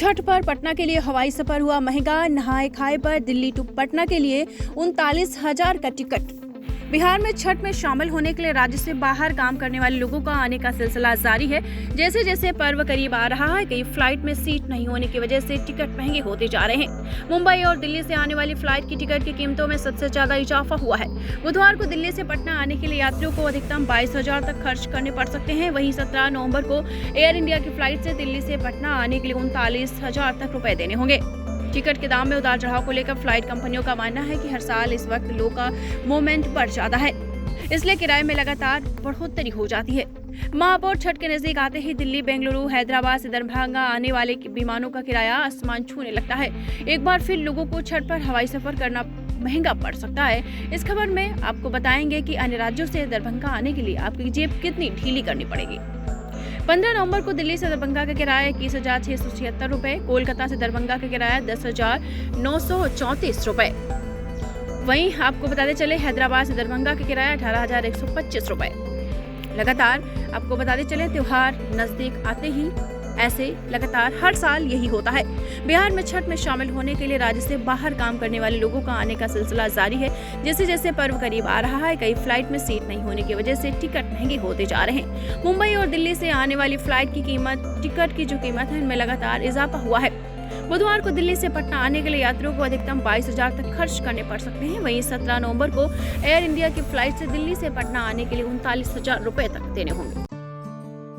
छठ पर पटना के लिए हवाई सफर हुआ महंगा। नहाए खाए पर दिल्ली टू पटना के लिए 39,000 का टिकट। बिहार में छठ में शामिल होने के लिए राज्य से बाहर काम करने वाले लोगों का आने का सिलसिला जारी है। जैसे जैसे पर्व करीब आ रहा है, कई फ्लाइट में सीट नहीं होने की वजह से टिकट महंगे होते जा रहे हैं। मुंबई और दिल्ली से आने वाली फ्लाइट की टिकट की कीमतों में सबसे ज्यादा इजाफा हुआ है। बुधवार को दिल्ली से पटना आने के लिए यात्रियों को अधिकतम 22,000 तक खर्च करने पड़ सकते हैं। वहीं 17 नवंबर को एयर इंडिया की फ्लाइट से दिल्ली से पटना आने के लिए 39,000 तक रुपए देने होंगे। टिकट के दाम में उतार चढ़ाव को लेकर फ्लाइट कंपनियों का मानना है कि हर साल इस वक्त लोगों का मूवमेंट बढ़ जाता है, इसलिए किराए में लगातार बढ़ोतरी हो जाती है। महापौर छठ के नजदीक आते ही दिल्ली, बेंगलुरु, हैदराबाद से दरभंगा आने वाले विमानों का किराया आसमान छूने लगता है। एक बार फिर लोगों को छठ पर हवाई सफर करना महंगा पड़ सकता है। इस खबर में आपको बताएंगे कि अन्य राज्यों से दरभंगा आने के लिए आपकी जेब कितनी ढीली करनी पड़ेगी। 15 नवंबर को दिल्ली से दरभंगा का किराया 21,676 रुपए, कोलकाता से दरभंगा का किराया 10,934 रुपए। वहीं आपको बताते चले हैदराबाद से दरभंगा का किराया 18,125 रुपए। लगातार आपको बताते चले त्योहार नजदीक आते ही ऐसे लगातार हर साल यही होता है। बिहार में छठ में शामिल होने के लिए राज्य से बाहर काम करने वाले लोगों का आने का सिलसिला जारी है। जैसे जैसे पर्व करीब आ रहा है, कई फ्लाइट में सीट नहीं होने की वजह से टिकट महंगे होते जा रहे हैं। मुंबई और दिल्ली से आने वाली फ्लाइट की टिकट की जो कीमत है, इनमें लगातार इजाफा हुआ है। बुधवार को दिल्ली से पटना आने के लिए यात्रियों को अधिकतम 22,000 तक खर्च करने पड़ सकते हैं। वहीं 17 नवंबर को एयर इंडिया की फ्लाइट से दिल्ली से पटना आने के लिए 39,000 रुपए तक देने होंगे।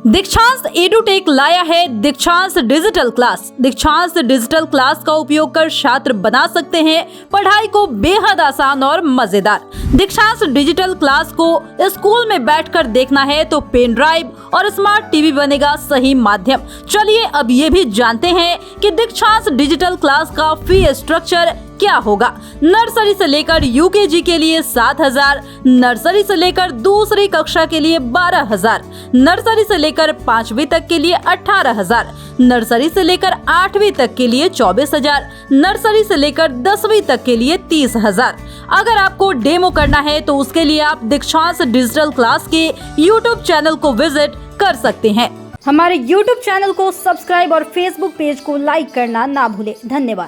दीक्षांत एडुटेक लाया है दीक्षांत डिजिटल क्लास। दीक्षांत डिजिटल क्लास का उपयोग कर छात्र बना सकते हैं पढ़ाई को बेहद आसान और मजेदार। दीक्षांत डिजिटल क्लास को स्कूल में बैठकर देखना है तो पेन ड्राइव और स्मार्ट टीवी बनेगा सही माध्यम। चलिए अब ये भी जानते हैं कि दीक्षांत डिजिटल क्लास का फी स्ट्रक्चर क्या होगा। नर्सरी से लेकर यूकेजी के लिए 7,000, नर्सरी से लेकर दूसरी कक्षा के लिए 12,000, नर्सरी से लेकर 5वीं तक के लिए 18,000, नर्सरी से लेकर 8वीं तक के लिए 24,000, नर्सरी से लेकर 10वीं तक के लिए 30,000। अगर आपको डेमो करना है तो उसके लिए आप दीक्षांत डिजिटल क्लास के YouTube चैनल को विजिट कर सकते हैं। हमारे YouTube चैनल को सब्सक्राइब और Facebook पेज को लाइक करना ना भूलें। धन्यवाद।